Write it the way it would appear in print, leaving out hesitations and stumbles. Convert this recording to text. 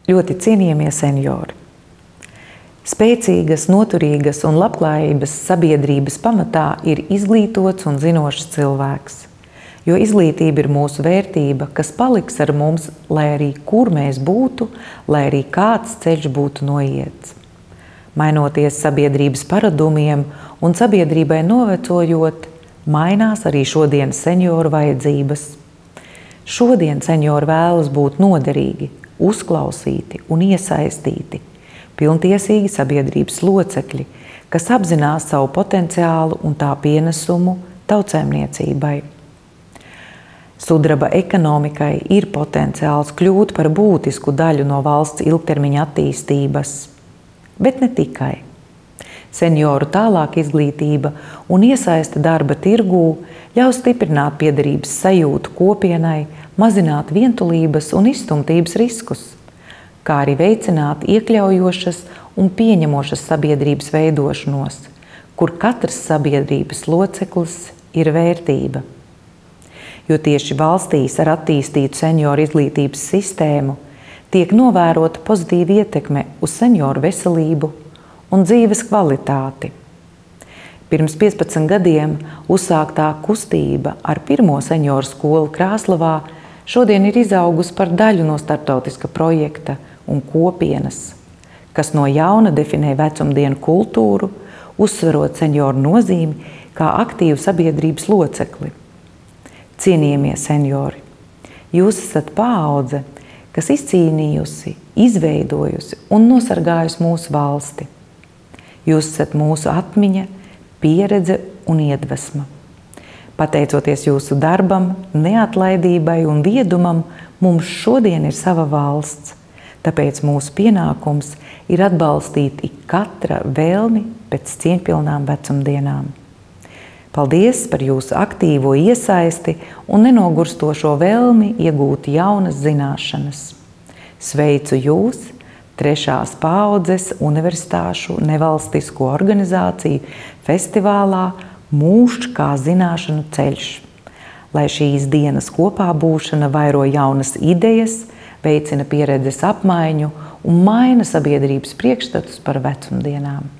Ļoti cienījamie seniori. Spēcīgas, noturīgas un labklājības sabiedrības pamatā ir izglītots un zinošs cilvēks. Jo izglītība ir mūsu vērtība, kas paliks ar mums, lai arī kur mēs būtu, lai arī kāds ceļš būtu noiets. Mainoties sabiedrības paradumiem un sabiedrībai novecojot, mainās arī šodienas senioru vajadzības. Šodien seniori vēlas būt noderīgi, uzklausīti un iesaistīti, pilntiesīgi sabiedrības locekļi, kas apzinās savu potenciālu un tā pienesumu tautsēmniecībai. Sudraba ekonomikai ir potenciāls kļūt par būtisku daļu no valsts ilgtermiņa attīstības, bet ne tikai. Senioru tālāka izglītība un iesaiste darba tirgū ļaus stiprināt piederības sajūtu kopienai, mazināt vientulības un izstumtības riskus, kā arī veicināt iekļaujošas un pieņemošas sabiedrības veidošanos, kur katrs sabiedrības loceklis ir vērtība. Jo tieši valstīs ar attīstītu senioru izglītības sistēmu tiek novērota pozitīva ietekme uz senioru veselību un dzīves kvalitāti. Pirms 15 gadiem uzsāktā kustība ar pirmo senioru skolu Krāslavā šodien ir izaugusi par daļu no starptautiska projekta un kopienas, kas no jauna definē vecumdienu kultūru, uzsverot senioru nozīmi kā aktīvu sabiedrības locekli. Cienījamie seniori, jūs esat paudze, kas izcīnījusi, izveidojusi un nosargājusi mūsu valsti. Jūs esat mūsu atmiņa, pieredze un iedvesma. Pateicoties jūsu darbam, neatlaidībai un viedumam, mums šodien ir sava valsts. Tāpēc mūsu pienākums ir atbalstīt katra vēlmi pēc cieņpilnām vecumdienām. Paldies par jūsu aktīvo iesaisti un nenogurstošo vēlmi iegūt jaunas zināšanas. Sveicu jūs, trešās paaudzes universitāšu nevalstisko organizāciju festivālā Mūžs kā zināšanu ceļš. Lai šīs dienas kopā būšana vairo jaunas idejas, veicina pieredzes apmaiņu un maina sabiedrības priekšstatus par vecumdienām.